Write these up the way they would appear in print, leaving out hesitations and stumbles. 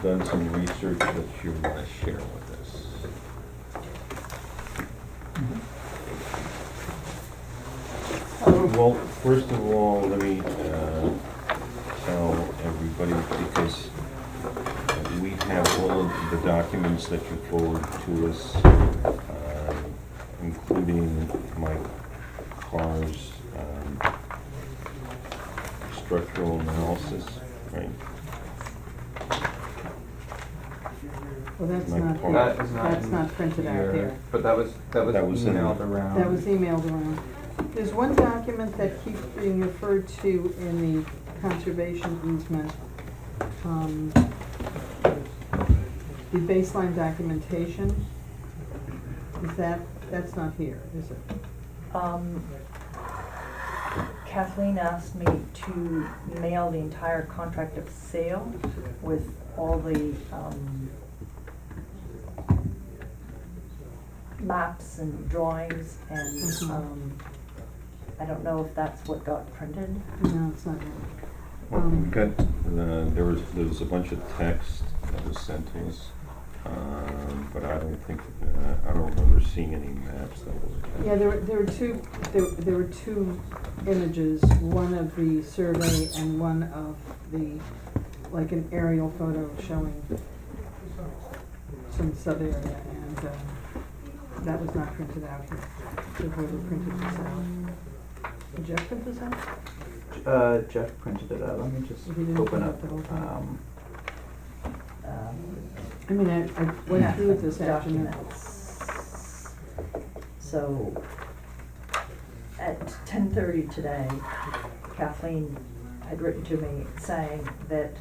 done some research that you want to share with us. Well, first of all, let me tell everybody, because we have all of the documents that you forward to us, including my car's structural analysis, right? Well, that's My not, part. That is not that's in not printed out here. But that was That was in- emailed around. That was emailed around. There's one document that keeps being referred to in the conservation easement. The baseline documentation, that's not here, is it? Kathleen asked me to mail the entire contract of sale with all the maps and drawings and Mhm. I don't know if that's what got printed. No, it's not. Well, we got, there was a bunch of text that was sent to us, but I don't think, I don't remember seeing any maps that were. Yeah, there were two images, one of the survey and one of the, like an aerial photo showing some sub-area, and that was not printed out here. So whoever printed this out. Did Jeff print this out? Jeff printed it out. Let me just He didn't open print up. out the whole thing. Um, I mean, I went through it this afternoon. documents. So at 10:30 today, Kathleen had written to me saying that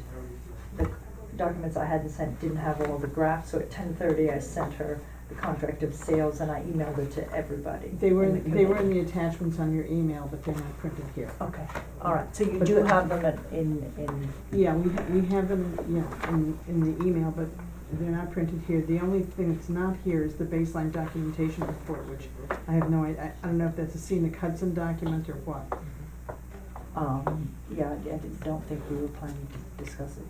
the documents I hadn't sent didn't have all the graphs, so at 10:30 I sent her the contract of sales and I emailed it to everybody. They were, in the they were in committee. the attachments on your email, but they're not printed here. Okay, all right, so you But do the- have them in, Yeah, we have them, yeah, in the email, but they're not printed here. The only thing that's not here is the baseline documentation report, which I have no idea, I don't know if that's a scenic Hudson document or what. yeah, I don't think we were planning to discuss it.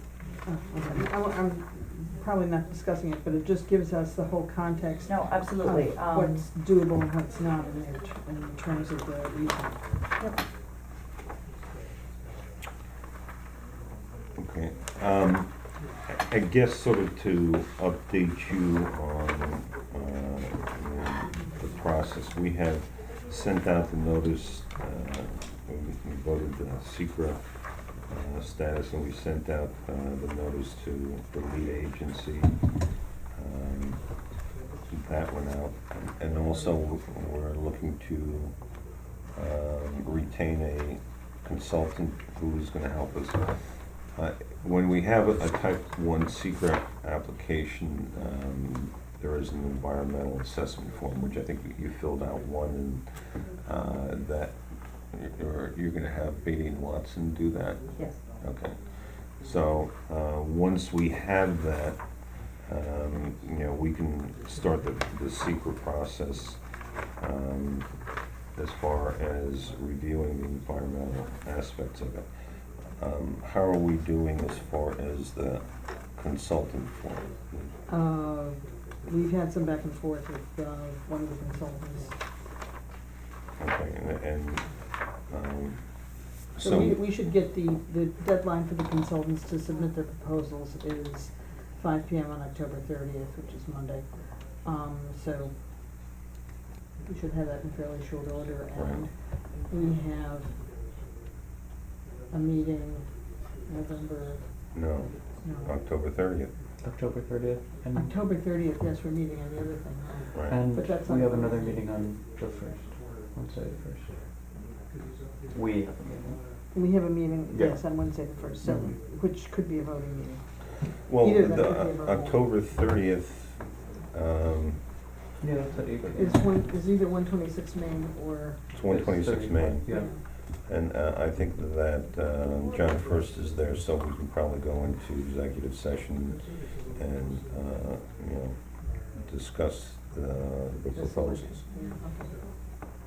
Okay. I'm probably not discussing it, but it just gives us the whole context No, absolutely. of what's doable and what's not in terms of the easement. Yep. Okay, I guess sort of to update you on the process, we have sent out the notice, we voted the secret status, and we sent out the notice to the lead agency. That went out, and also we're looking to retain a consultant who is gonna help us. When we have a type 1 secret application, there is an environmental assessment form, which I think you filled out one, and that you're gonna have Beatty and Watson do that? Yes. Okay. So, once we have that, we can start the secret process, as far as reviewing the environmental aspects of it. How are we doing as far as the consultant form? We've had some back and forth with one of the consultants. Okay, and So we should get the deadline for the consultants to submit their proposals is 5 PM on October 30th, which is Monday. So we should have that in fairly short order, and we have a meeting November, No, no, October 30th, October 30th. And, October 30th, yes, we're meeting on the other thing. right? and But that's we not- have another meeting on the 1st, Wednesday the 1st. We have a meeting. We have a meeting, Yeah. yes, on Wednesday the 1st, so, Mhm. which could be a voting meeting. Well, Either that the could be a vote. October 30th, Yeah, that's at 8. Is either 126 Main or, it's 126 Main. Yeah. And I think that John First is there, so we can probably go into executive session and, discuss the proposals. yeah, okay.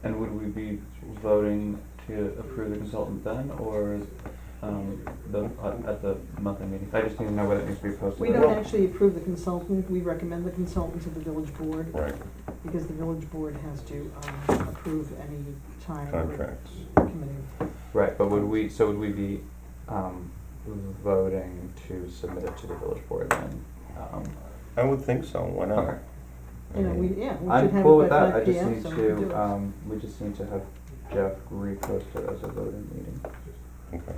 And would we be voting to approve the consultant then, or at the monthly meeting? I just need to know whether it needs to be posted. We or- don't actually approve the consultant, we recommend the consultant to the village board, Right, because the village board has to, approve any time. contracts. Committee. Right, but would we be, voting to submit it to the village board then? I would think so, why not? Okay. You know, we should I'm have cool it with by that, I 5 just p.m., need so we can do to, it. we just need to have Jeff repost it as a voting meeting. Okay.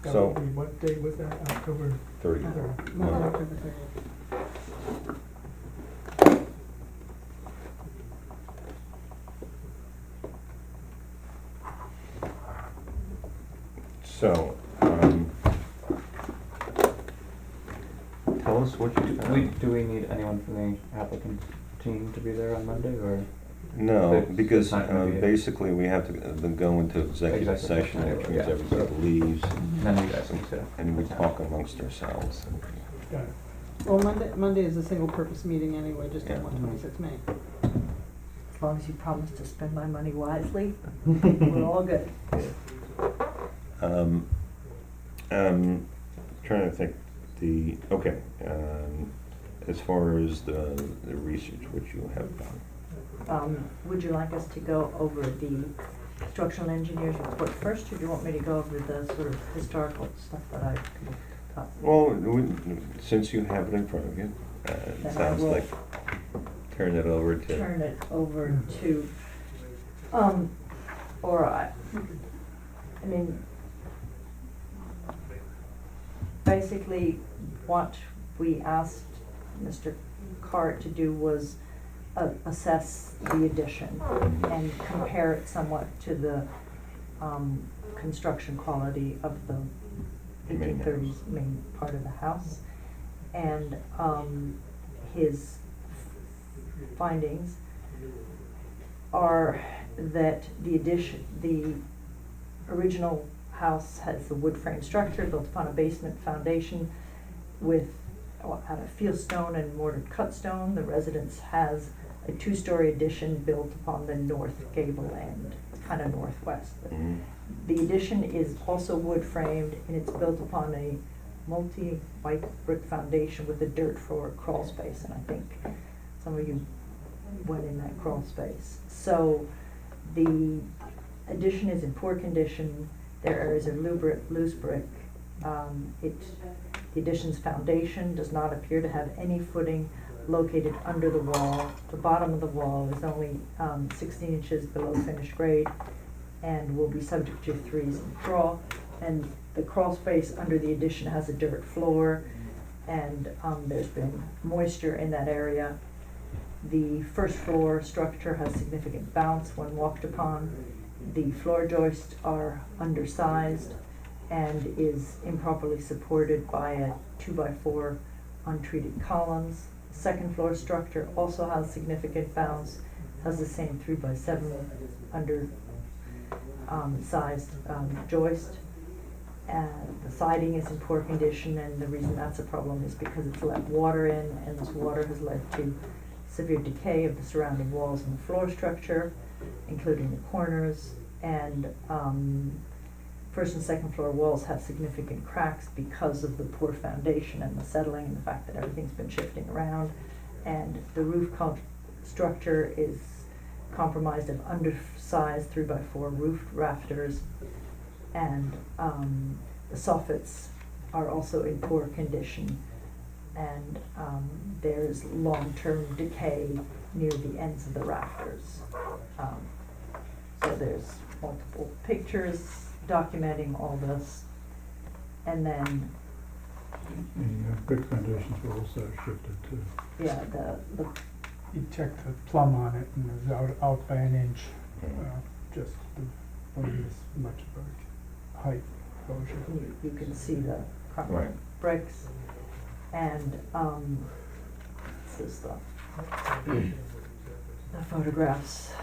That So- would be, what date was that, October 30. 3rd? Monday, October 30th. So, tell us what you found. Do we need anyone from the applicant team to be there on Monday, or? No, It's because not gonna be a- basically we have to then go into executive session, which means Yeah. everybody leaves, None of you guys need to. and we talk amongst ourselves. Got it. Well, Monday is a single-purpose meeting anyway, just on Yeah. 126 Main. As long as you promise to spend my money wisely, we're all good. Trying to think, as far as the research which you have done. Would you like us to go over the structural engineer's report first, or do you want me to go over the sort of historical stuff that I looked up? Well, since you have it in front of you, it Then I sounds will like turn it over to. Turn it over to, or I mean, basically what we asked Mr. Cart to do was assess the addition and compare it somewhat to the construction quality of the Main house. 1830s main part of the house. And his findings are that the original house has a wood frame structure built upon a basement foundation with out of fieldstone and mortared cut stone. The residence has a 2-story addition built upon the north gable end, kind of northwest. Mhm. The addition is also wood framed, and it's built upon a multi-white brick foundation with a dirt floor crawl space, and I think some of you went in that crawl space. So the addition is in poor condition. There is a loose brick. The addition's foundation does not appear to have any footing located under the wall. The bottom of the wall is only 16 inches below finished grade and will be subject to freeze and thaw. And the crawl space under the addition has a dirt floor, and there's been moisture in that area. The first floor structure has significant bounce when walked upon. The floor joists are undersized and is improperly supported by a 2x4 untreated columns. Second floor structure also has significant bounce, has the same 3x7 sized joist. And the siding is in poor condition, and the reason that's a problem is because it's let water in, and this water has led to severe decay of the surrounding walls and the floor structure, including the corners. And first and second floor walls have significant cracks because of the poor foundation and the settling and the fact that everything's been shifting around. And the roof structure is compromised of undersized 3x4 roofed rafters, and the soffits are also in poor condition, and there's long-term decay near the ends of the rafters. So there's multiple pictures documenting all this, and then The brick foundations were also shifted too. yeah, the He checked the plumb on it and it was out by an inch, just wouldn't this much of a height exposure. you can see the Right. concrete bricks, and this is the photographs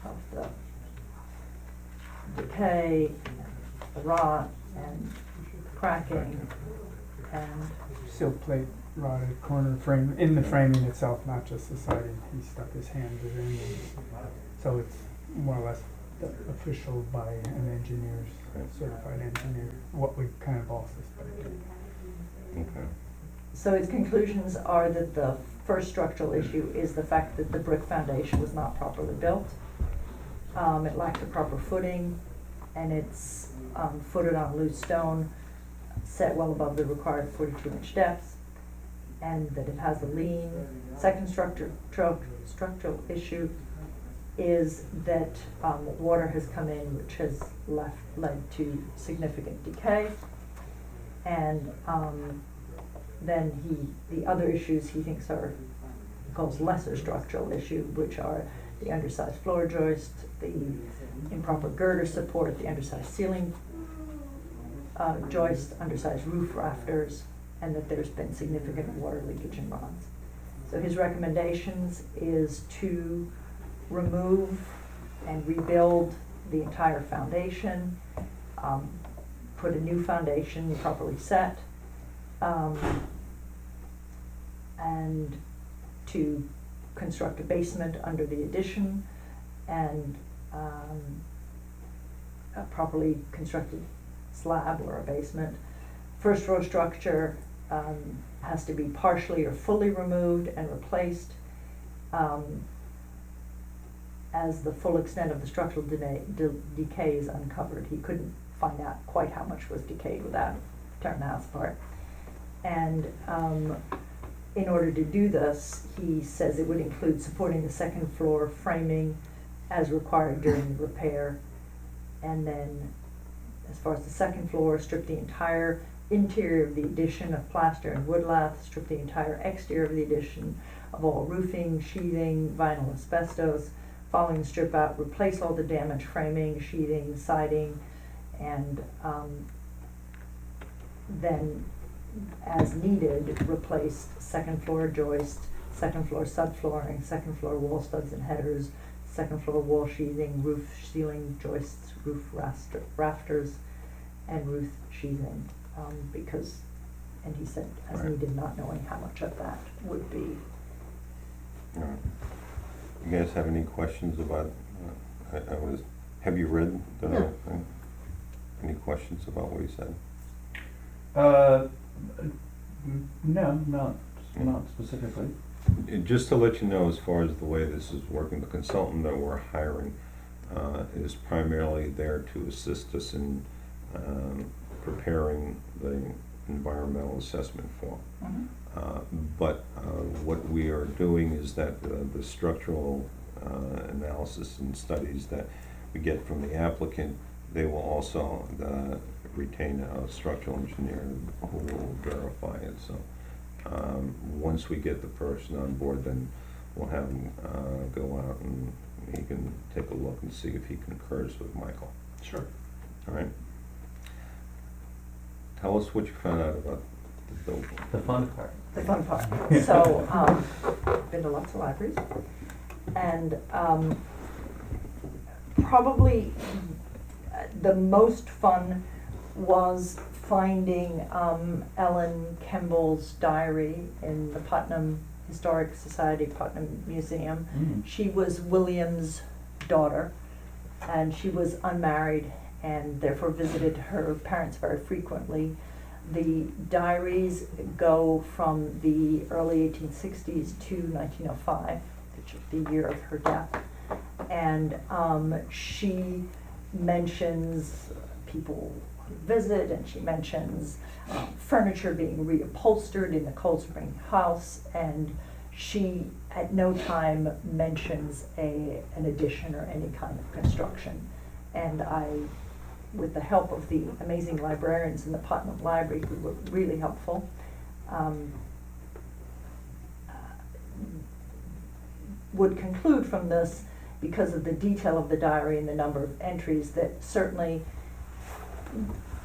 of the decay, the rot, and cracking, and Sill plate rotted corner frame, in the framing itself, not just the siding. He stuck his hand in, and so it's more or less official by an engineer, Right. certified engineer, what we kind of all suspected. Okay. So his conclusions are that the first structural issue is the fact that the brick foundation was not properly built. It lacked the proper footing, and it's footed on loose stone, set well above the required 42-inch depths, and that it has a lean. Second structural issue is that water has come in, which has led to significant decay. And then the other issues he thinks are, calls lesser structural issue, which are the undersized floor joist, the improper girder support, the undersized ceiling joist, undersized roof rafters, and that there's been significant water leakage and runs. So his recommendations is to remove and rebuild the entire foundation, put a new foundation properly set, and to construct a basement under the addition, and a properly constructed slab or a basement. First floor structure has to be partially or fully removed and replaced as the full extent of the structural decay is uncovered. He couldn't find out quite how much was decayed without tearing the house apart. And in order to do this, he says it would include supporting the second floor framing as required during the repair. And then, as far as the second floor, strip the entire interior of the addition of plaster and wood lath, strip the entire exterior of the addition of all roofing, sheathing, vinyl, asbestos. Following the strip out, replace all the damaged framing, sheathing, siding, and then, as needed, replace second floor joist, second floor subflooring, second floor wall studs and headers, second floor wall sheathing, roof ceiling joists, roof rafters, and roof sheathing, because, and he said, as Right. needed, not knowing how much of that would be. All right. You guys have any questions about, have you read the No. thing? Any questions about what he said? No, not specifically. Just to let you know, as far as the way this is working, the consultant that we're hiring is primarily there to assist us in preparing the environmental assessment form. Mm-hmm. But what we are doing is that the structural analysis and studies that we get from the applicant, they will also retain a structural engineer who will verify it. So once we get the person on board, then we'll have him go out and he can take a look and see if he concurs with Michael. Sure. All right? Tell us what you found out about the building. The fun part. The fun part. So, been to lots of libraries, and probably the most fun was finding Ellen Kemball's diary in the Putnam Historic Society, Putnam Museum. Mm. She was William's daughter, and she was unmarried and therefore visited her parents very frequently. The diaries go from the early 1860s to 1905, which is the year of her death. And she mentions people who visit, and she mentions furniture being reupholstered in the Cold Spring house, and she at no time mentions an addition or any kind of construction. And I, with the help of the amazing librarians in the Putnam Library, who were really helpful, would conclude from this, because of the detail of the diary and the number of entries, that certainly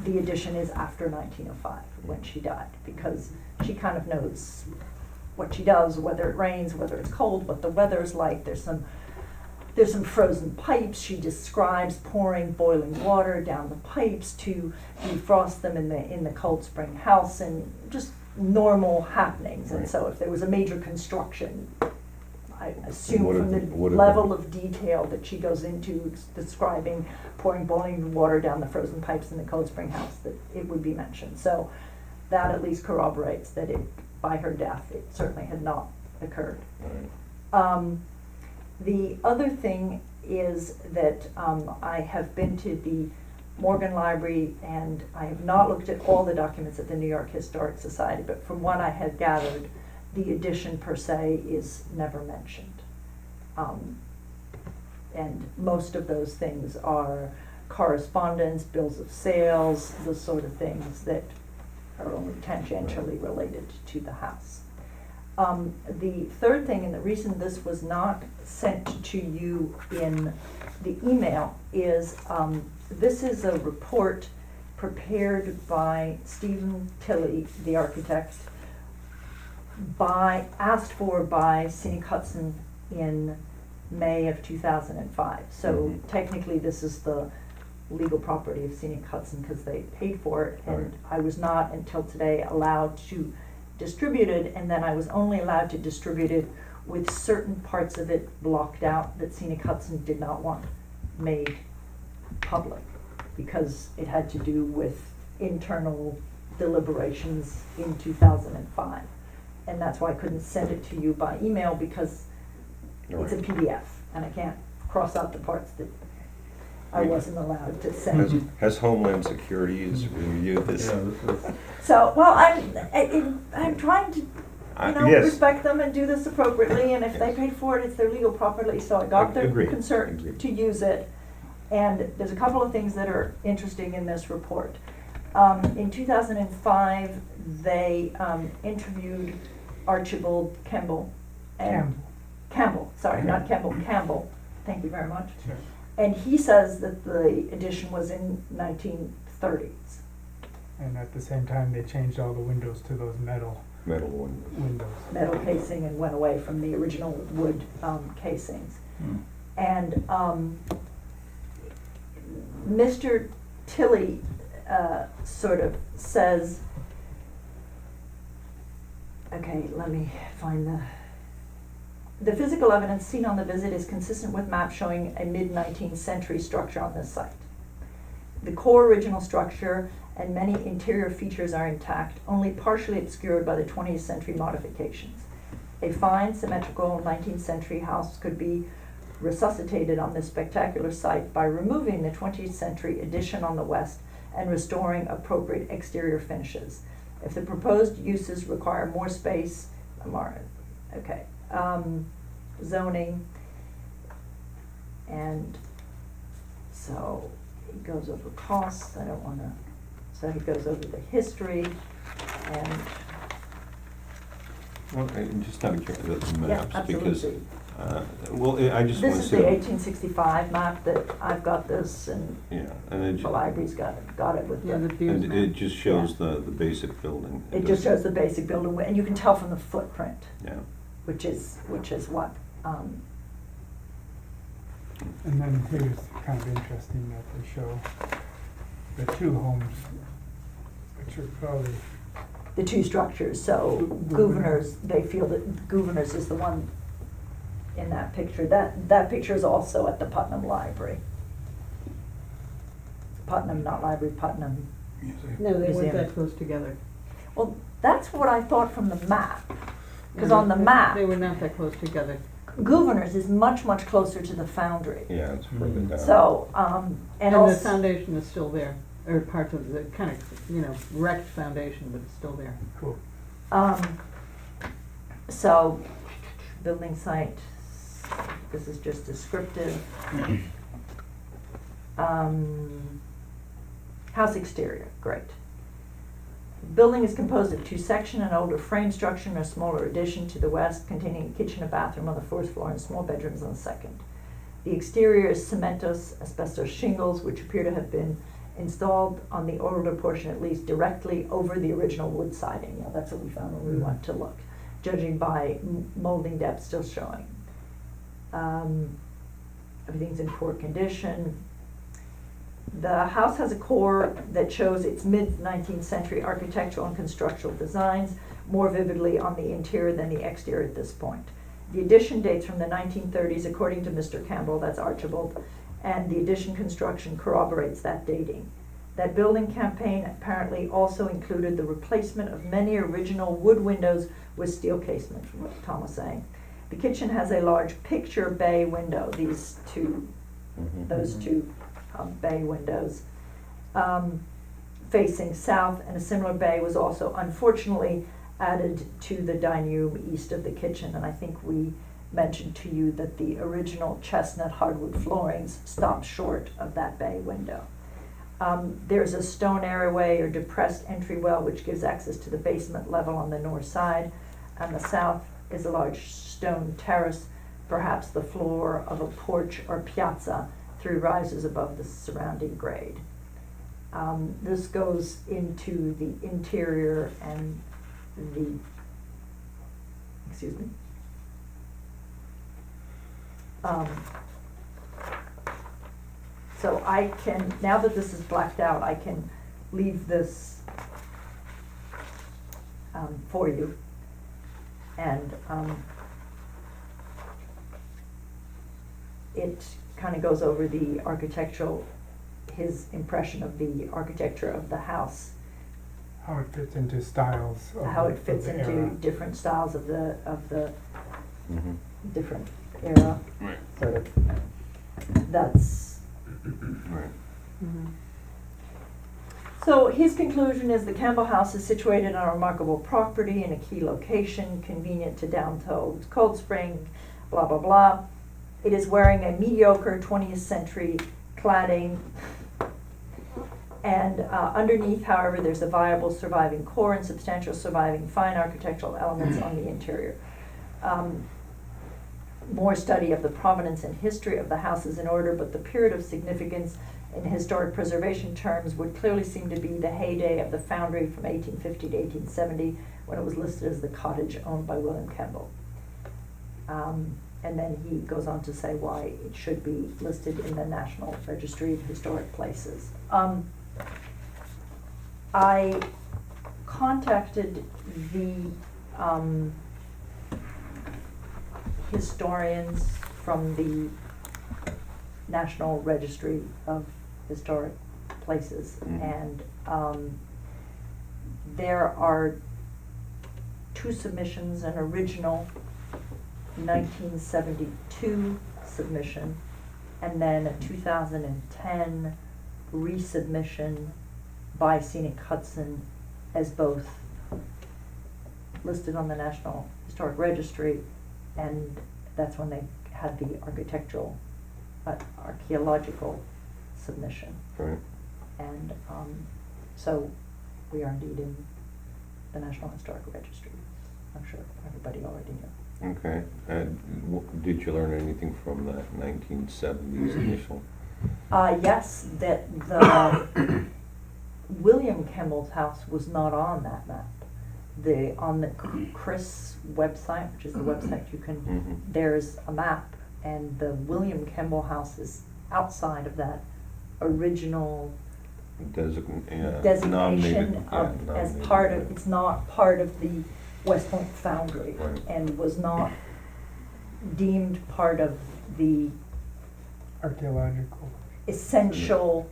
the addition is after 1905, when she died, because she kind of knows what she does, whether it rains, whether it's cold, what the weather's like. There's some frozen pipes. She describes pouring boiling water down the pipes to defrost them in the Cold Spring house, and just normal happenings. And so if there was a major construction, I assume Would from the have- would have level been. of detail that she goes into describing pouring boiling water down the frozen pipes in the Cold Spring house, that it would be mentioned. So that at least corroborates that it, by her death, it certainly had not occurred. Right. The other thing is that I have been to the Morgan Library, and I have not looked at all the documents at the New York Historic Society, but from what I had gathered, the addition per se is never mentioned. And most of those things are correspondence, bills of sales, the sort of things that are only tangentially related to the house. The third thing, and the reason this was not sent to you in the email, is this is a report prepared by Stephen Tilley, the architect, asked for by Scenic Hudson in May of 2005. So Mhm. technically, this is the legal property of Scenic Hudson because they paid for it, and Right. I was not until today allowed to distribute it, and then I was only allowed to distribute it with certain parts of it blocked out that Scenic Hudson did not want made public because it had to do with internal deliberations in 2005. And that's why I couldn't send it to you by email because it's a Right. PDF and I can't cross out the parts that I Yeah. wasn't allowed to send you. Has Homeland Security reviewed this? Yeah, this is, So, well, I'm trying to, Yes. respect them and do this appropriately, and if they paid for it, it's their legal property, so I got their Agreed. consent Agreed. to use it. And there's a couple of things that are interesting in this report. In 2005, they interviewed Archibald Campbell. Campbell, sorry, not Campbell, Campbell, thank you very much. Sure. And he says that the addition was in 1930s. And at the same time, they changed all the windows to those metal Metal one. windows. Metal casing and went away from the original wood casings. And Mr. Tilley sort of says, okay, let me find the physical evidence seen on the visit is consistent with maps showing a mid-19th century structure on this site. The core original structure and many interior features are intact, only partially obscured by the 20th century modifications. A fine, symmetrical 19th century house could be resuscitated on this spectacular site by removing the 20th century addition on the west and restoring appropriate exterior finishes. If the proposed uses require more space, zoning, and so he goes over costs, I don't wanna, so he goes over the history, and, Well, just out of curiosity, the yeah, maps, because, absolutely. I just want This to is say. the 1865 map that I've got this, and Yeah, and it, the library's got it with Yeah, the the, views and map. it just shows the basic building. it just shows the basic building, and you can tell from the footprint, Yeah. which is what, And then here's kind of interesting that they show the two homes, which are probably, the two structures, so Gouverneurs, they feel that Gouverneurs is the one in that picture. That picture is also at the Putnam Library. Putnam, not library, Putnam. No, they weren't Museum. that close together. Well, that's what I thought from the map, because Yeah, on the they- map, They were not that close together. Gouverneurs is much, much closer to the Foundry. Yeah, it's further down. So, And and the also, foundation is still there, or parts of the kind of, wrecked foundation, but it's still there. cool. so, building site, this is just descriptive. House exterior, great. Building is composed of two sections, an older frame structure and a smaller addition to the west containing a kitchen and bathroom on the first floor and small bedrooms on the second. The exterior is cementous asbestos shingles, which appear to have been installed on the older portion at least directly over the original wood siding. That's what we found when we went to look, judging by molding depth still showing. Everything's in poor condition. The house has a core that shows its mid-19th century architectural and constructional designs more vividly on the interior than the exterior at this point. The addition dates from the 1930s, according to Mr. Campbell, that's Archibald, and the addition construction corroborates that dating. That building campaign apparently also included the replacement of many original wood windows with steel casement, from what Tom was saying. The kitchen has a large picture bay window, those two bay windows, facing south, and a similar bay was also unfortunately added to the dining room east of the kitchen. And I think we mentioned to you that the original chestnut hardwood floorings stopped short of that bay window. There's a stone airway or depressed entry well which gives access to the basement level on the north side. On the south is a large stone terrace, perhaps the floor of a porch or piazza, 3 rises above the surrounding grade. This goes into the interior and excuse me. So I can, now that this is blacked out, I can leave this for you. And it kind of goes over the architectural, his impression of the architecture of the house, How it fits into styles of how the- it fits of the into era. different styles of the Mhm. different era. Right. Sort of, that's, Right. Mhm. so his conclusion is the Campbell House is situated on a remarkable property in a key location, convenient to downtown Cold Spring, blah, blah, blah. It is wearing a mediocre 20th century cladding. And underneath, however, there's a viable surviving core and substantial surviving fine architectural elements on the interior. More study of the provenance and history of the house is in order, but the period of significance in historic preservation terms would clearly seem to be the heyday of the foundry from 1850 to 1870, when it was listed as the cottage owned by William Campbell. And then he goes on to say why it should be listed in the National Registry of Historic Places. I contacted the historians from the National Registry of Historic Places, and there are 2 submissions, an original 1972 submission, and then a 2010 resubmission by Scenic Hudson, as both listed on the National Historic Registry, and that's when they had the archaeological submission. Right. And so we are indeed in the National Historic Registry. I'm sure everybody already knew. Okay. Did you learn anything from that 1970s initial? Yes, that the William Campbell's house was not on that map. On the Chris website, which is the website you can, Mhm. there's a map, and the William Campbell house is outside of that original designation Nominated, of, as nominated, part of, right. it's not part of the West Point Foundry, Right. and was not deemed part of the Archaeological. essential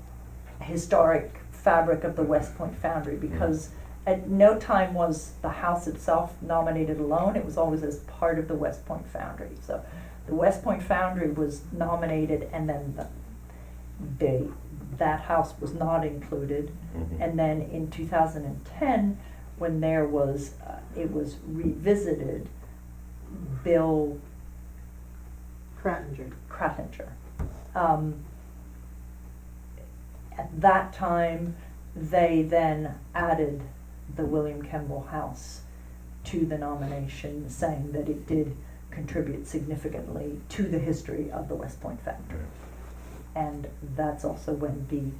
historic fabric of the West Point Foundry, because at no time was the house itself nominated alone. It was always as part of the West Point Foundry. So the West Point Foundry was nominated, and then that house was not included. Mhm. And then in 2010, when there was, it was revisited, Bill Krattinger. At that time, they then added the William Campbell house to the nomination, saying that it did contribute significantly to the history of the West Point Foundry. And that's also when the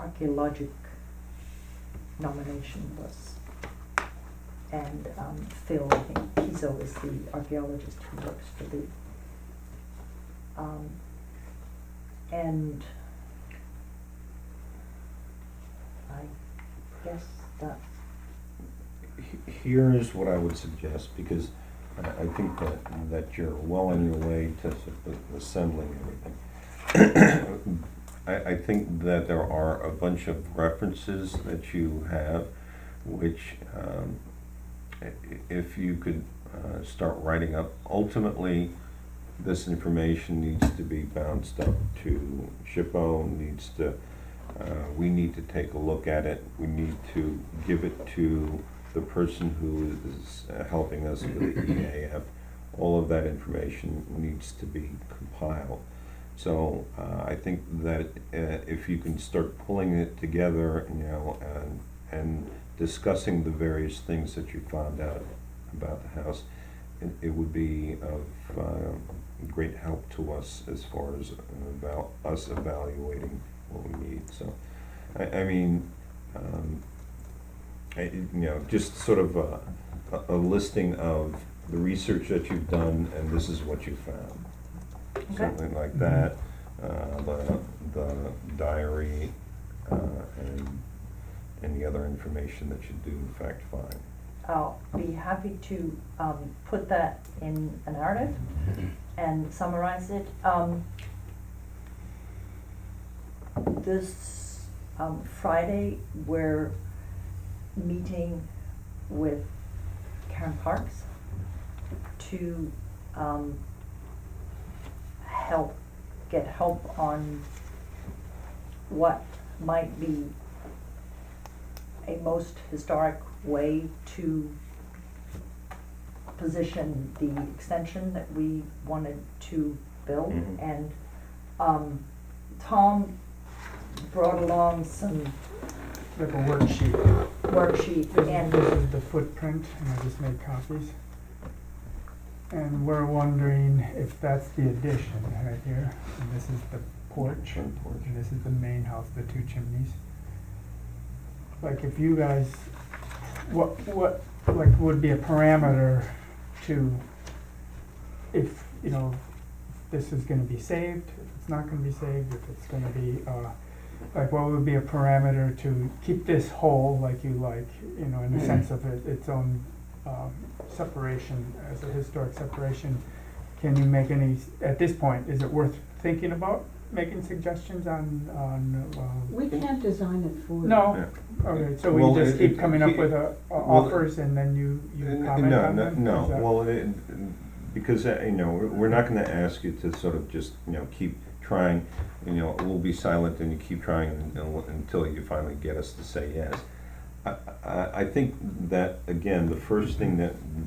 archaeologic nomination was. And Phil, I think he's always the archaeologist who works for the, and I guess that, Here's what I would suggest, because I think that you're well on your way to assembling everything. I think that there are a bunch of references that you have, which, if you could start writing up, ultimately, this information needs to be bounced up to SHPO, we need to take a look at it, we need to give it to the person who is helping us with the EAF. All of that information needs to be compiled. So I think that if you can start pulling it together, and discussing the various things that you found out about the house, it would be of great help to us as far as about us evaluating what we need. So, I mean, just sort of a listing of the research that you've done, and this is what you found. Okay. Something like that, the diary, and any other information that you do in fact find. I'll be happy to put that in a narrative and summarize it. This Friday, we're meeting with Karen Parks to get help on what might be a most historic way to position the extension that we wanted to build. Mhm. And Tom brought along some Like a worksheet. worksheet and This is the footprint, and I just made copies. And we're wondering if that's the addition right here, and this is the porch, Front porch. and this is the main house, the two chimneys. Like if you guys, what, like would be a parameter to, if, if this is gonna be saved, if it's not gonna be saved, if it's gonna be, like what would be a parameter to keep this whole, like you like, in the sense of its own separation, as a historic separation? Can you make any, at this point, is it worth thinking about making suggestions on We can't design it for you. no, Yeah. okay, so Well, we just keep coming up with well, offers and then you comment on them? No, Is that- well, because, we're not gonna ask you to sort of just, keep trying, we'll be silent and you keep trying until you finally get us to say yes. I think that, again, the first thing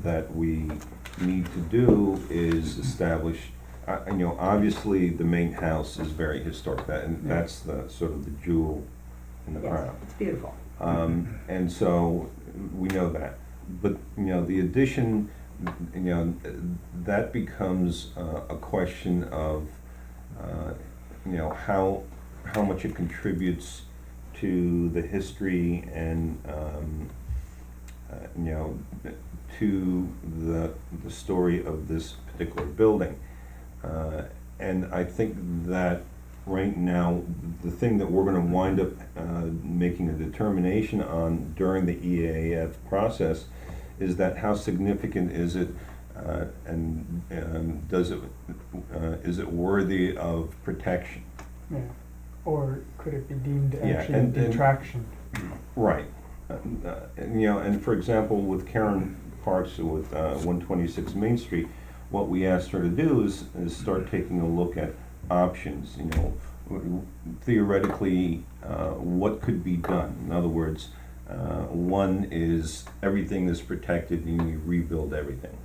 that we need to do is establish, obviously, the main house is very historic, and that's the sort of the jewel in the yes, crown. it's beautiful. And so, we know that, but, the addition, that becomes a question of, how much it contributes to the history and, to the story of this particular building. And I think that right now, the thing that we're gonna wind up making a determination on during the EAF process is that how significant is it, and is it worthy of protection? Yeah, or could it be deemed Yeah, actually a and- detraction? Right. And for example, with Karen Parks with 126 Main Street, what we asked her to do is start taking a look at options, theoretically, what could be done. In other words, one is everything is protected and you rebuild everything.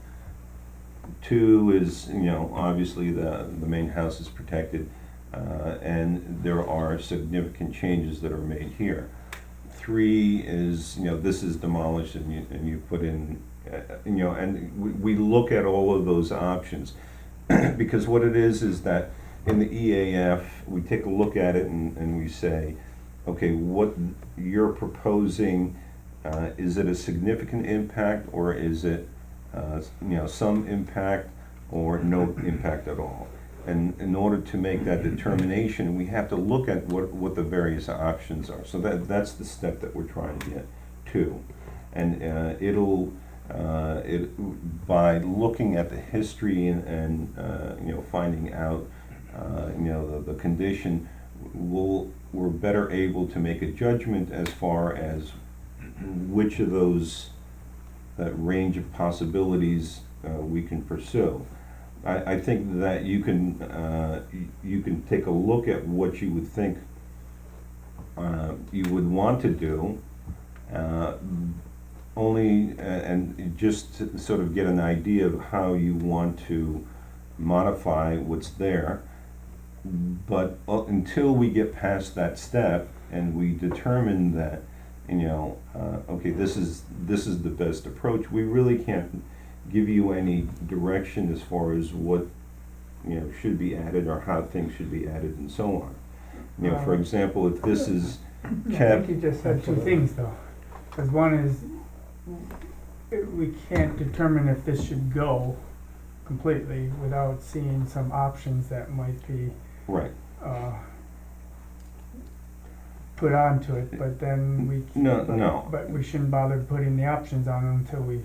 Two is, obviously the main house is protected, and there are significant changes that are made here. Three is, this is demolished and you put in, and we look at all of those options. Because what it is that in the EAF, we take a look at it and we say, okay, what you're proposing, is it a significant impact or is it, some impact or no impact at all? And in order to make that determination, we have to look at what the various options are. So that's the step that we're trying to get to. And it'll, By looking at the history and you know, finding out, you know, the condition, we're better able to make a judgment as far as which of those, that range of possibilities we can pursue. I think that you can take a look at what you would think you would want to do, and just to sort of get an idea of how you want to modify what's there. But until we get past that step and we determine that, you know, okay, this is the best approach, we really can't give you any direction as far as what, you know, should be added or how things should be added and so on. You know, for example, if this is Yeah, I kept, think you just said two things though. Because one is, we can't determine if this should go completely without seeing some options that might be right, put onto it, but then we. No. But we shouldn't bother putting the options on until we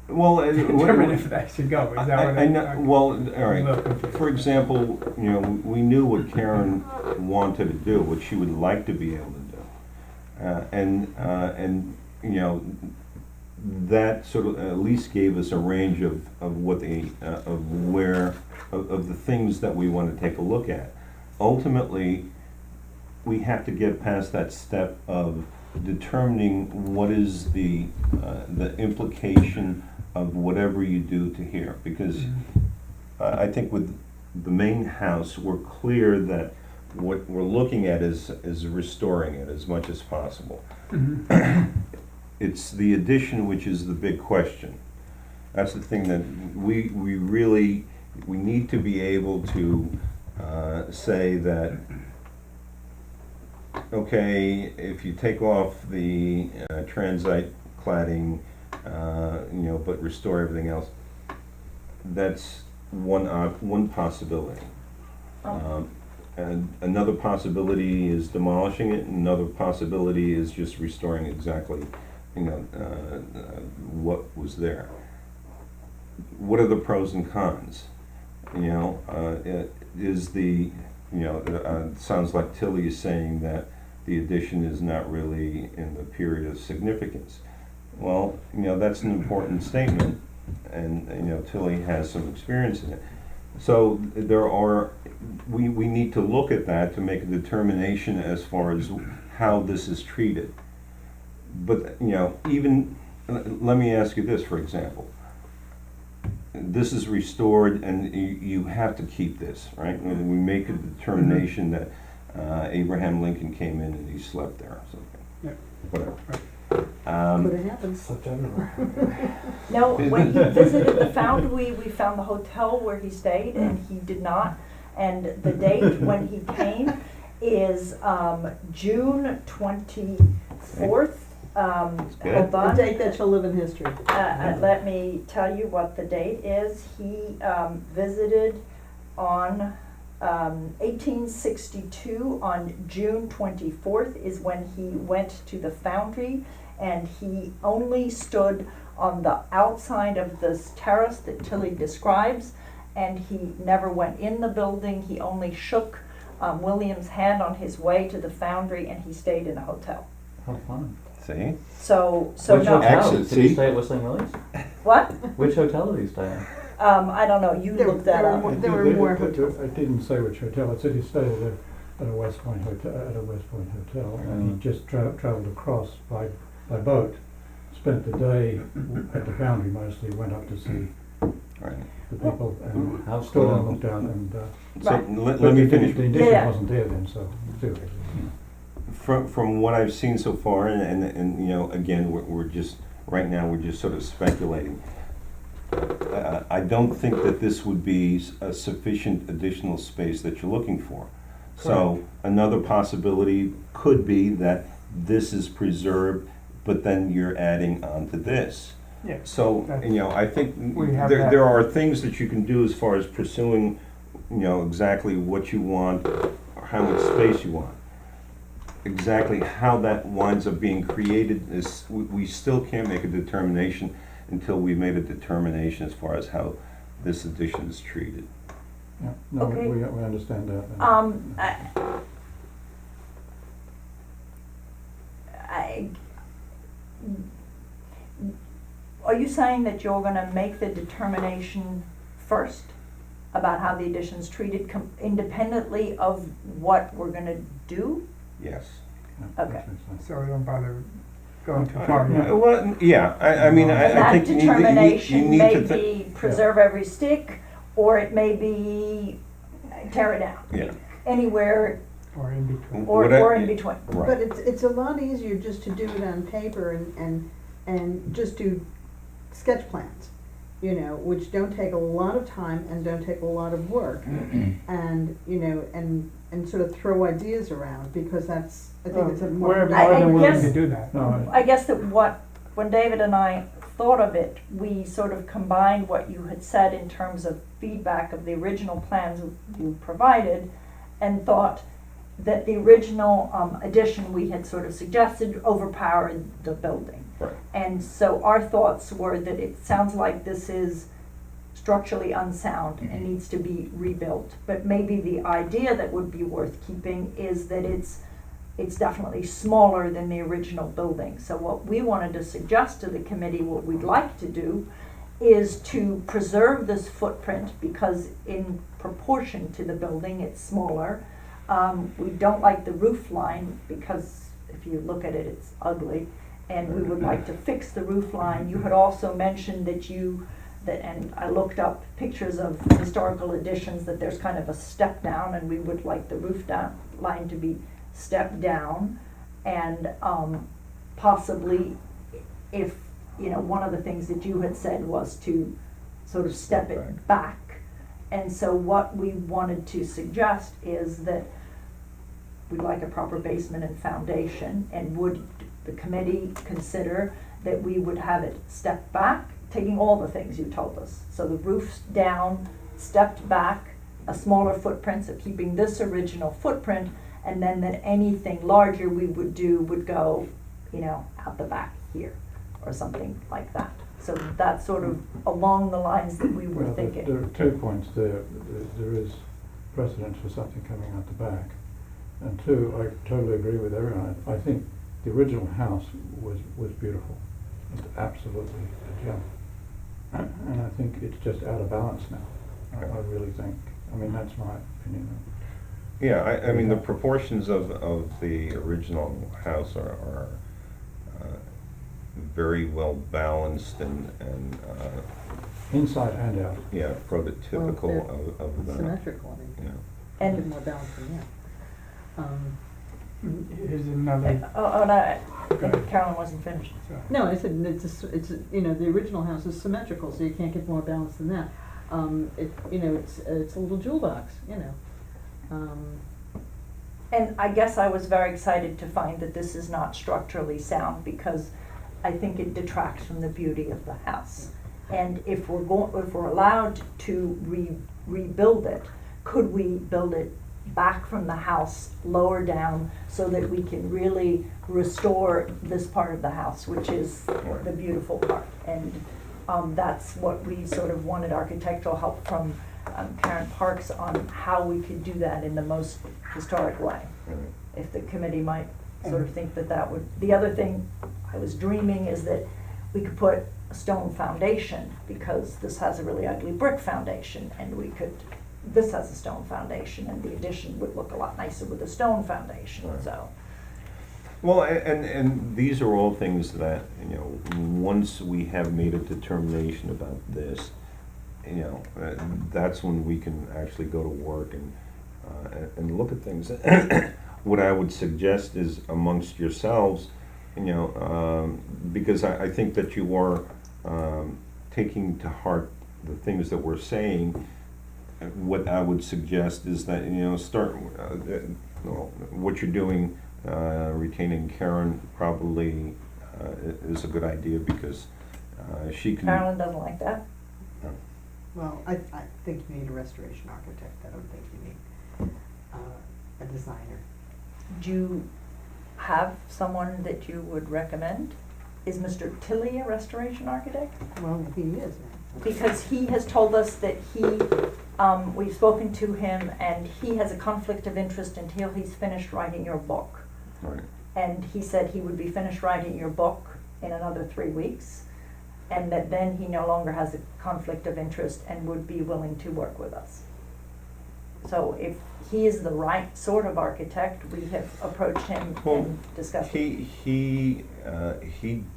well, determine if that should go. Is that what I know, well, all I'm a right. little confused. For example, you know, we knew what Karen wanted to do, what she would like to be able to do. And, you know, that sort of at least gave us a range of what the, of the things that we want to take a look at. Ultimately, we have to get past that step of determining what is the implication of whatever you do to here, because I think with the main house, we're clear that what we're looking at is restoring it as much as possible. It's the addition which is the big question. That's the thing that we need to be able to say that, okay, if you take off the transite cladding, you know, but restore everything else, that's one possibility. And another possibility is demolishing it, and another possibility is just restoring exactly, you know, what was there. What are the pros and cons? You know, is the, you know, sounds like Tilly is saying that the addition is not really in the period of significance. Well, you know, that's an important statement, and, you know, Tilly has some experience in it. So we need to look at that to make a determination as far as how this is treated. But, you know, even, let me ask you this, for example. This is restored and you have to keep this, right? When we make a determination that Abraham Lincoln came in and he slept there or something. Yeah. Whatever. But it happens. No, when he visited the foundry, we found the hotel where he stayed, and he did not. And the date when he came is June 24th. good. Hold The on. date that shall live in history. Let me tell you what the date is. He visited on 1862, on June 24th is when he went to the foundry, and he only stood on the outside of this terrace that Tilly describes, and he never went in the building. He only shook William's hand on his way to the foundry, and he stayed in a hotel. How fun. See? So Which no. hotel? Excellent. Did you See? stay at Whistling Willie's? What? Which hotel did you stay at? I don't know. You looked that up. There were more hotels. I didn't say which hotel. It said he stayed at a West Point hotel, and he just travelled across by boat. Spent the day at the foundry mostly. Went up to see Right. the people and How stood and cool. looked out. And So Right. let me finish. The addition Yeah. wasn't there then, so seriously. From what I've seen so far, and you know, again, we're just, right now, we're just sort of speculating. I don't think that this would be a sufficient additional space that you're looking for. So another possibility could be that this is preserved, but then you're adding onto this. Yeah. So, you know, I think We have that. there are things that you can do as far as pursuing, you know, exactly what you want, or how much space you want. Exactly how that winds up being created is, we still can't make a determination until we made a determination as far as how this addition is treated. Yeah, no, Okay. we understand that. Are you saying that you're gonna make the determination first about how the addition's treated independently of what we're gonna do? Yes. Yeah, Okay. that makes sense. So we don't bother going too far yet. Well, yeah, I mean, And I that think you need, determination you may need to think. be preserve every stick, or it may be tear it down. Yeah. Anywhere, Or in between. or in between. But Right, it's a lot easier just to do it on paper and just do sketch plans, you know, which don't take a lot of time and don't take a lot of work. And, you know, and sort of throw ideas around, because that's, I think it's a more. We're I- more I than willing guess- to do that. No, I guess that when David and I thought of it, we sort of combined what you had said in terms of feedback of the original plans you provided, and thought that the original addition we had sort of suggested overpowered the building. right. And so our thoughts were that it sounds like this is structurally unsound and needs to be rebuilt. But maybe the idea that would be worth keeping is that it's definitely smaller than the original building. So what we wanted to suggest to the committee, what we'd like to do, is to preserve this footprint, because in proportion to the building, it's smaller. We don't like the roof line, because if you look at it, it's ugly, and we would like to fix the roof line. You had also mentioned and I looked up pictures of historical additions, that there's kind of a step down, and we would like the line to be stepped down. And possibly, if, you know, one of the things that you had said was to sort of step it back. And so what we wanted to suggest is that we'd like a proper basement and foundation, and would the committee consider that we would have it stepped back, taking all the things you told us. So the roof's down, stepped back, a smaller footprint, so keeping this original footprint, and then that anything larger we would do would go, you know, out the back here, or something like that. So that's sort of along the lines that we were well, thinking. there are 2 points there. There is precedent for something coming out the back. And 2, I totally agree with everyone. I think the original house was beautiful. It's absolutely a gem. And I think it's just out of balance now. I really think. I mean, that's my opinion. Yeah, I mean, the proportions of the original house are very well balanced and Inside and out. yeah, prototypical Well, of the, Symmetrical, I mean, yeah. give And more balance than that. Here's another, no, I Go ahead. think Carolyn wasn't finished. No, I said, it's, you know, the original house is symmetrical, so you can't get more balance than that. You know, it's a little jewel box, you know. And I guess I was very excited to find that this is not structurally sound, because I think it detracts from the beauty of the house. And if we're allowed to rebuild it, could we build it back from the house, lower down, so that we can really restore this part of the house, which is the beautiful part. And that's what we sort of wanted architectural help from Karen Parks on how we could do that in the most historic way. Right. If the committee might sort of think that would, the other thing I was dreaming is that we could put a stone foundation, because this has a really ugly brick foundation, and this has a stone foundation, and the addition would look a lot nicer with a stone foundation, Right. so. Well, and these are all things that, you know, once we have made a determination about this, you know, that's when we can actually go to work and look at things. What I would suggest is amongst yourselves, you know, because I think that you are taking to heart the things that we're saying. What I would suggest is that, you know, start, what you're doing, retaining Karen probably is a good idea, because she can. Carolyn doesn't like that. Well, I think you need a restoration architect, I don't think you need a designer. Do you have someone that you would recommend? is Mr. Tilley a restoration architect? Well, he is. Because he has told us that we've spoken to him and he has a conflict of interest until he's finished writing your book. Right. And he said he would be finished writing your book in another 3 weeks, and that then he no longer has a conflict of interest and would be willing to work with us. So if he is the right sort of architect, we have approached him Well, and discussed it. He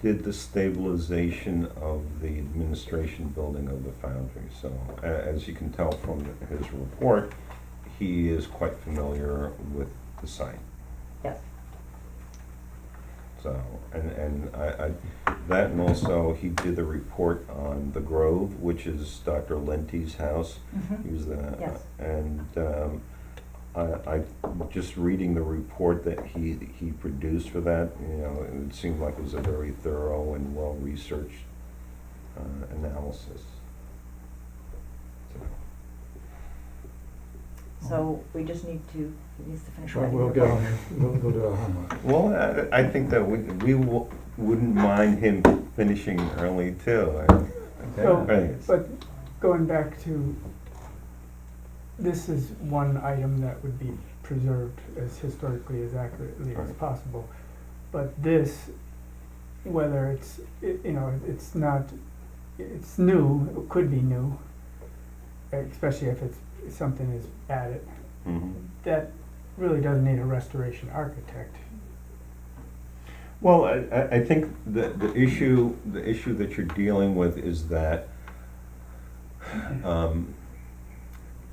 did the stabilization of the administration building of the foundry, so as you can tell from his report, he is quite familiar with the site. Yes. So, and that, and also he did the report on the Grove, which is Dr. Lente's house. Mhm. He was the, Yes. and I just reading the report that he produced for that, you know, it seemed like it was a very thorough and well-researched analysis. So we just need to, he needs to finish Well, writing we'll your get book. on, we'll do our homework. Well, I think that we wouldn't mind him finishing early too. So, Right. but going back to, this is one item that would be preserved as historically as accurately as Right. possible. But this, whether it's, you know, it's not, it's new, it could be new, especially if it's, something is added, Mhm. that really doesn't need a restoration architect. Well, I think the issue that you're dealing with is that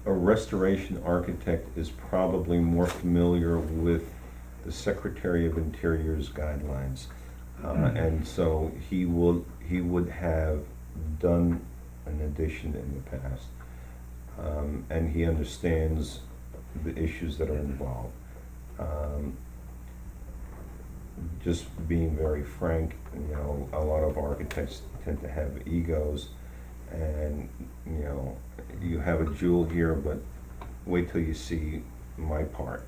a restoration architect is probably more familiar with the Secretary of Interior's guidelines. And so he would have done an addition in the past. And he understands the issues that are involved. Just being very frank, you know, a lot of architects tend to have egos, and, you know, you have a jewel here, but wait till you see my part.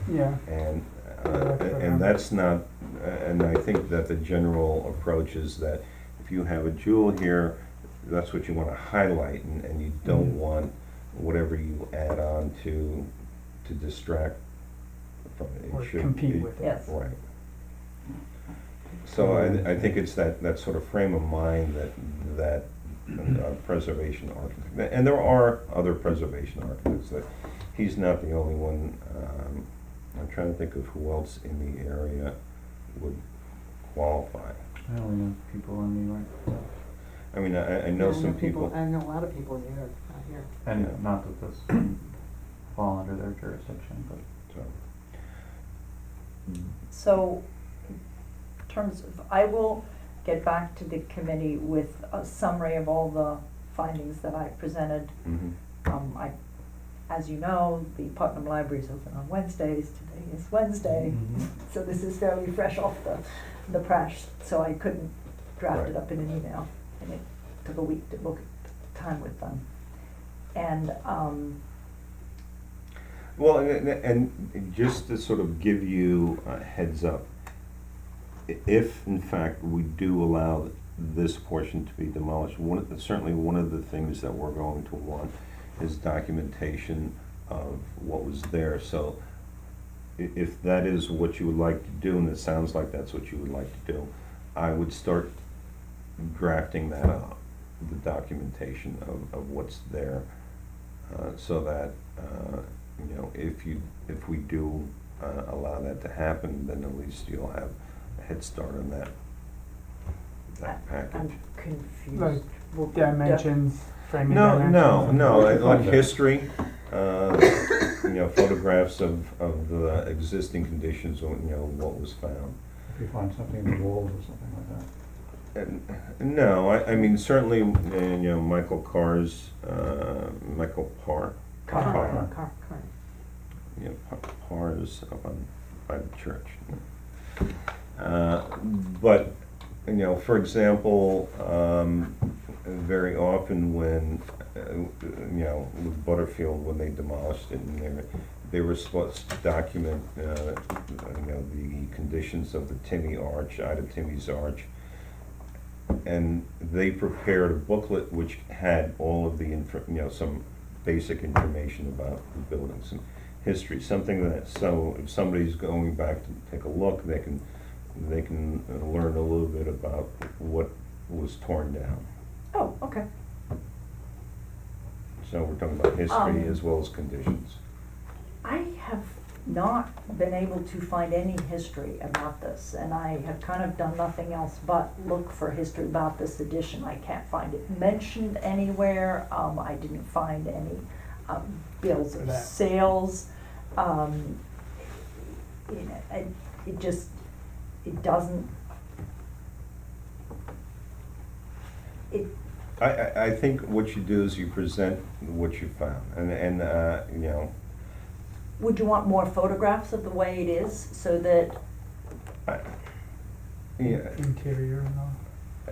Yeah, And, and that's not, and I think that the general approach is that if you have a jewel here, that's what you want to highlight, and you don't Mhm. want whatever you add on to distract from it. It or should- compete with it. Yes. Right. So I think it's that sort of frame of mind that preservation architect, and there are other preservation architects, that he's not the only one. I'm trying to think of who else in the area would qualify. I only know people in New York, I mean, I know some people. I know a lot of people in New York, not here. and Yeah. not that this fall under their jurisdiction, but So, So, in terms of, I will get back to the committee with a summary of all the findings that I presented. mhm. As you know, the Putnam Library is open on Wednesdays, today is Wednesday, Mhm. so this is fairly fresh off the press, so I couldn't draft Right. it up in an email, and it took a week to book time with them. And, Well, and just to sort of give you a heads up, if in fact we do allow this portion to be demolished, certainly one of the things that we're going to want is documentation of what was there. So if that is what you would like to do, and it sounds like that's what you would like to do, I would start drafting that up, the documentation of what's there, so that, you know, if we do allow that to happen, then at least you'll have a head start on that package. I'm confused. Like Well, dimensions, framing No, dimensions. no, We can like find that. history, you know, photographs of the existing conditions, or, you know, what was found. If you find something in the walls or something like that. No, I mean, certainly, you know, Michael Parr, Car. you know, Parr's up by the church. But, you know, for example, very often when, you know, with Butterfield, when they demolished it, and they were supposed to document, you know, the conditions of the Timmy Arch, Ida Timmy's Arch, and they prepared a booklet which had all of the some basic information about the buildings and history, something that, so if somebody's going back to take a look, they can learn a little bit about what was torn down. Oh, okay. So we're talking about history Um, as well as conditions. I have not been able to find any history about this, and I have kind of done nothing else but look for history about this addition. I can't find it mentioned anywhere. I didn't find any bills of That. sales. It just, it doesn't. I think what you do is you present what you found, and Would you want more photographs of the way it is so that, yeah, Interior and all.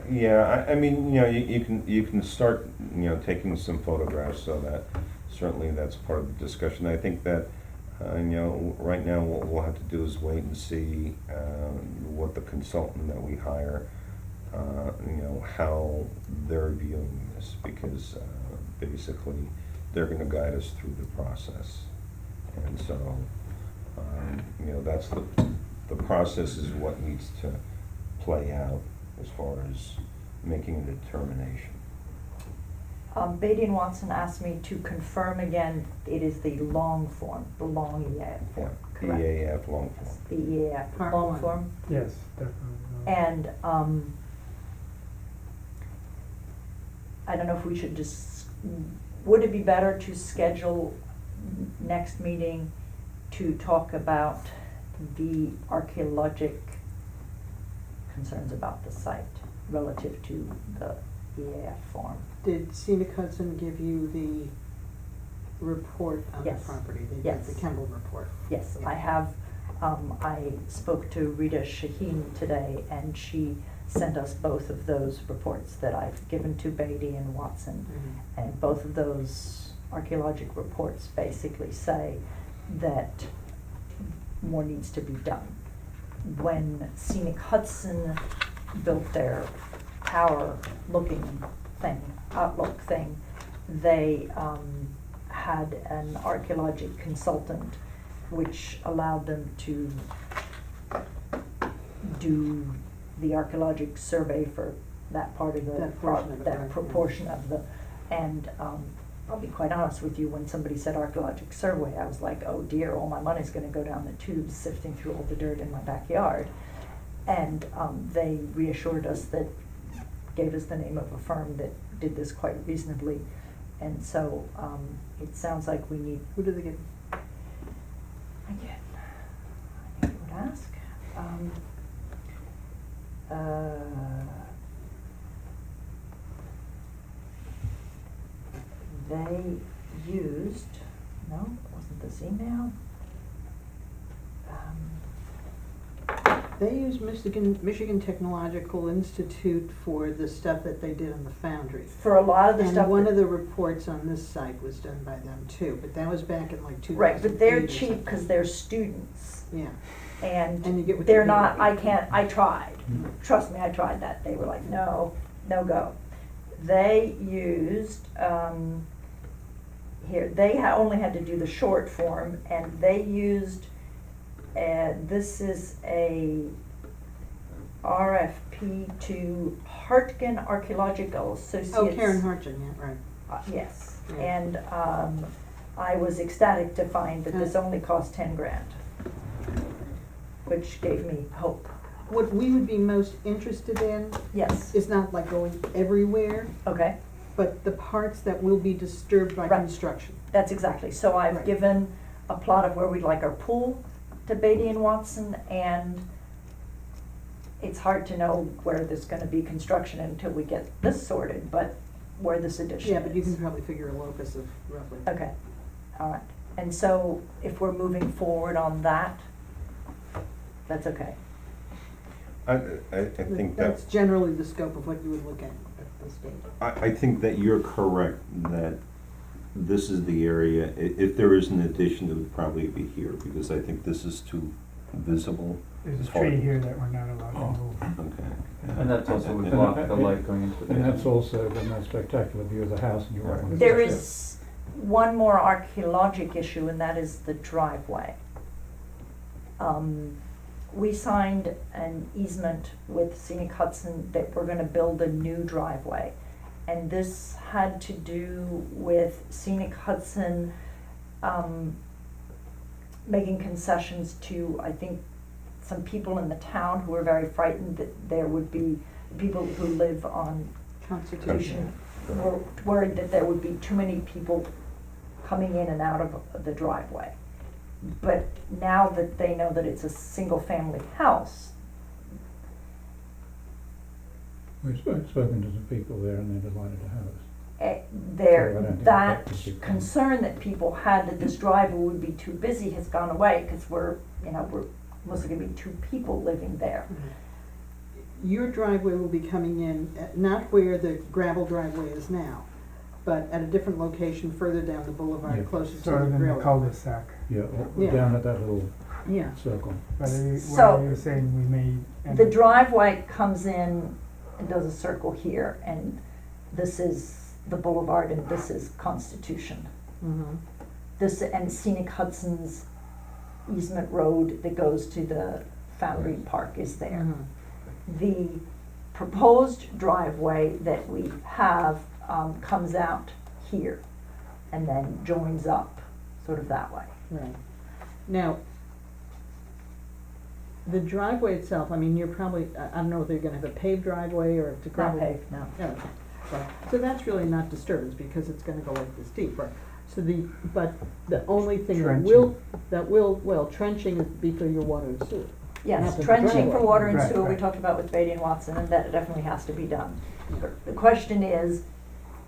yeah, I mean, you can start, taking some photographs, so that, certainly that's part of the discussion. I think that, right now, what we'll have to do is wait and see, what the consultant that we hire, how they're viewing this, because, basically, they're gonna guide us through the process. And so, that's the process is what needs to play out as far as making a determination. Beatty and Watson asked me to confirm again, it is the long form, the long EAF form, correct? EAF long form. The EAF Part long one. form. Yes, definitely. And, I don't know if we should just, would it be better to schedule next meeting to talk about the archaeologic concerns about the site relative to the EAF form? Did Scenic Hudson give you the report on the Yes. property? They did Yes. the Kemble report. Yes, Yeah. I have, I spoke to Rita Shaheen today, and she sent us both of those reports that I've given to Beatty and Watson. Mhm. And both of those archaeologic reports basically say that more needs to be done. When Scenic Hudson built their tower looking thing, outlook thing, they had an archaeologic consultant which allowed them to do the archaeologic survey for that part of the, That portion of it, that right, yeah. proportion of the, and I'll be quite honest with you, when somebody said archaeologic survey, I was like, oh dear, all my money's gonna go down the tubes sifting through all the dirt in my backyard. And they reassured us that, gave us the name of a firm that did this quite reasonably. And so it sounds like we need, Who did they get? I would ask. They used, no, it wasn't this email. They used Michigan Technological Institute for the stuff that they did on the foundry. For a lot of the stuff. And one that- of the reports on this site was done by them too, but that was back in like 2008 Right, but they're or cheap something. because they're students, Yeah, and and you get what they're you not, get. I tried, trust me, I tried that, they were like, no, no go. They used, here, they only had to do the short form, and they used, this is a RFP to Hartgen Archaeological Associates. Oh, Karen Hartgen, yeah, right. Yes, Yeah. and I was ecstatic to find that this only cost 10 grand, which gave me hope. What we would be most interested in Yes, is not like going everywhere, okay, but the parts that will be disturbed by Right. construction. that's exactly. So I've Right. given a plot of where we'd like our pool to Beatty and Watson, and it's hard to know where there's gonna be construction until we get this sorted, but where this addition is. Yeah, but you can probably figure a locus of roughly. Okay, all right. And so if we're moving forward on that, that's okay. I think that, That's generally the scope of what you would look at this stage. I think that you're correct, that this is the area, if there is an addition, it would probably be here, because I think this is too visible? There's As a far- tree here that we're not allowed Oh. to move. Okay. And that's also would And block that- the light going into the And basement. that's also the most spectacular view of the house, and you won't want to There miss it. is one more archaeologic issue, and that is the driveway. We signed an easement with Scenic Hudson that we're gonna build a new driveway. And this had to do with Scenic Hudson, making concessions to, I think, some people in the town who were very frightened that there would be, people who live on Constitution. were worried that there would be too many people coming in and out of the driveway. But now that they know that it's a single-family house, We've spoken to some people there, and they're delighted to have us. So I don't there, think that that would be a problem. concern that people had that this driveway would be too busy has gone away, because we're mostly gonna be two people living there. Your driveway will be coming in, not where the gravel driveway is now, but at a different location further down the Yeah. boulevard, closer to the Sort of in the railroad. cul-de-sac. Yeah, Yeah. down at that little Yeah, circle. But what So- are you saying we may? end The up- driveway comes in and does a circle here, and this is the boulevard, and this is Constitution. mhm, This, and Scenic Hudson's easement road that goes to the Foundry Park is there. mhm. The proposed driveway that we have, comes out here and then joins up sort of that way. Right. Now, the driveway itself, I mean, you're probably, I don't know whether you're gonna have a paved driveway or if it's a Not gravel. paved, no. Oh, okay, right, so that's really not disturbed, because it's gonna go like this deep, right? So but the only thing that will, well, trenching is be for your water and sewer. Yes, Not the trenching for driveway. water and Right, sewer, we right. talked about with Beatty and Watson, and that definitely has to be done. The question is,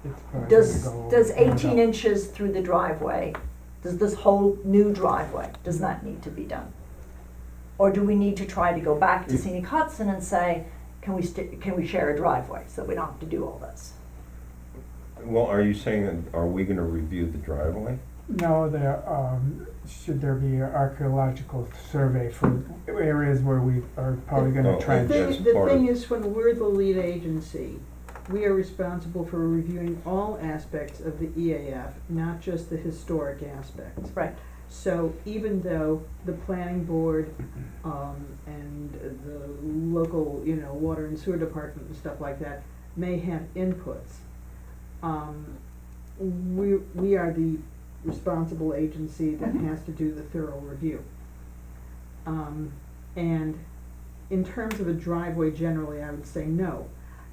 It's probably does gonna go does end up- 18 inches through the driveway, does this whole new driveway, does that need to be done? Or do we need to try to go back to Scenic Hudson and say, can we share a driveway, so we don't have to do all this? Well, are you saying that, are we gonna review the driveway? No, should there be an archaeological survey for areas where we are probably No, gonna I trench? think- The part thing of- is, when we're the lead agency, we are responsible for reviewing all aspects of the EAF, not just the historic aspects. Right. So even though the planning board, and the local, water and sewer department and stuff like that may have inputs, we are the responsible agency that has to do the thorough review. And in terms of a driveway generally, I would say no.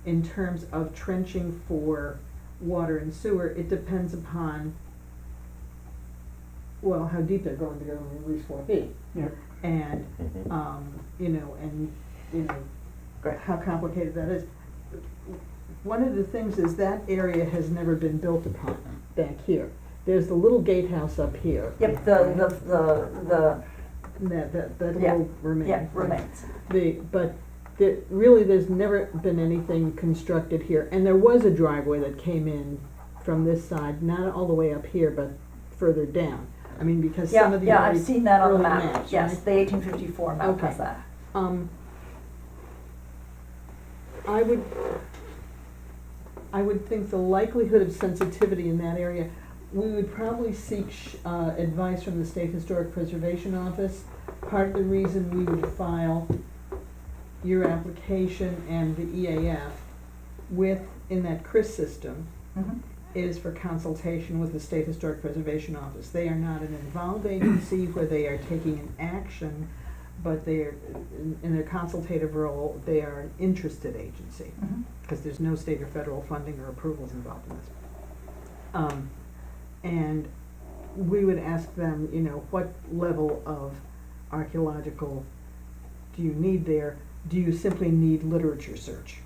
In terms of trenching for water and sewer, it depends upon, well, how deep they're going to go in at least 4 feet. Yep. And, Mhm. Great. how complicated that is. One of the things is that area has never been built upon back here. There's the little gatehouse up here. Yep, the That Yeah. little remains. yeah, remains. Really, there's never been anything constructed here, and there was a driveway that came in from this side, not all the way up here, but further down. I mean, because some Yeah, of the yeah, I've early, seen that on the early map, maps, yes, right? the 1854 map has Okay. that. I would think the likelihood of sensitivity in that area, we would probably seek advice from the State Historic Preservation Office. Part of the reason we would file your application and the EAF in that CRIS system Mhm. is for consultation with the State Historic Preservation Office. They are not an involved agency where they are taking an action, but they are, in their consultative role, they are an interested agency, Mhm. because there's no state or federal funding or approvals involved in this. And we would ask them, what level of archaeological do you need there? Do you simply need literature search,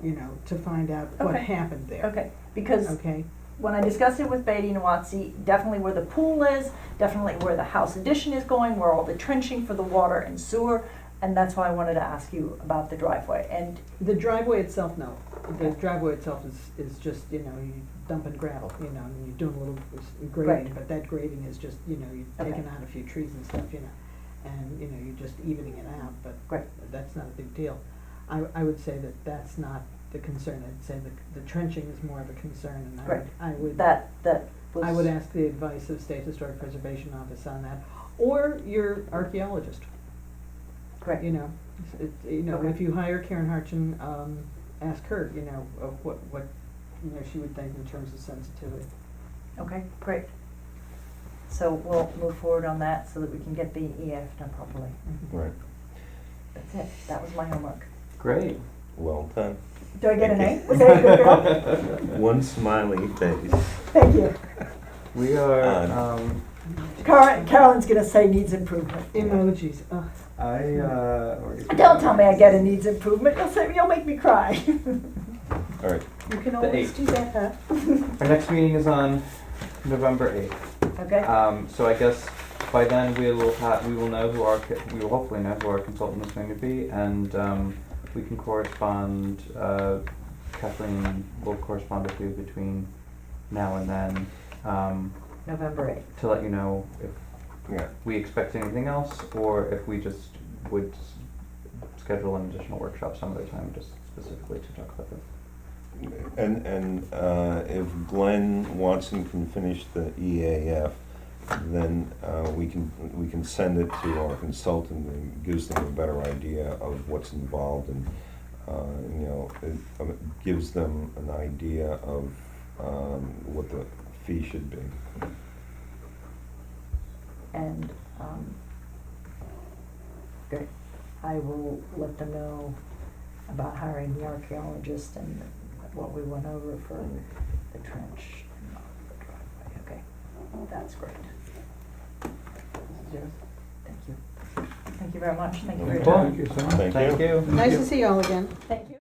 to find out what Okay. happened there? Okay, because Okay, when I discussed it with Beatty and Watsy, definitely where the pool is, definitely where the house addition is going, where all the trenching for the water and sewer, and that's why I wanted to ask you about the driveway, and, the driveway itself, no. The Okay. driveway itself is just, you dumping gravel, and you're doing a little grading, Right. but that grading is just, you're Okay. taking out a few trees and stuff, and, you know, you're just evening it out, but Right. that's not a big deal. I would say that that's not the concern, I'd say the trenching is more of a concern, and Right. I would That was. I would ask the advice of State Historic Preservation Office on that, or your archaeologist, Correct. you know. You know, Okay. if you hire Karen Harchin, ask her, you know, of what, you know, she would think in terms of sensitivity. Okay, great. So we'll move forward on that so that we can get the EF done properly. Right, That's it. That was my homework. Great. well done. Do I get an Thank A? Was that a good girl? One smiley face. Thank you. We are, Carolyn's gonna say needs improvement. Emojis, ugh. Don't tell me I get a needs improvement. You'll make me cry. All right, You can The always eighth. do that, huh? our next meeting is on November 8th. Okay? So I guess by then we will know who we will hopefully know who our consultant is going to be, and we can correspond, Kathleen will correspond with you between now and then, November 8th. to let you know if yeah, we expect anything else, or if we just would schedule an additional workshop some other time, just specifically to talk about this. and if Glenn Watson can finish the EAF, then we can send it to our consultant and gives them a better idea of what's involved, and you know, it gives them an idea of what the fee should be. And, great. I will let them know about hiring the archaeologist and what we went over for the trench and the driveway. Okay, that's great. Thank you. Thank you very much. Thank you for your Cool. time. Thank you so much. Thank you. Thank you. Nice to see you all again. Thank you.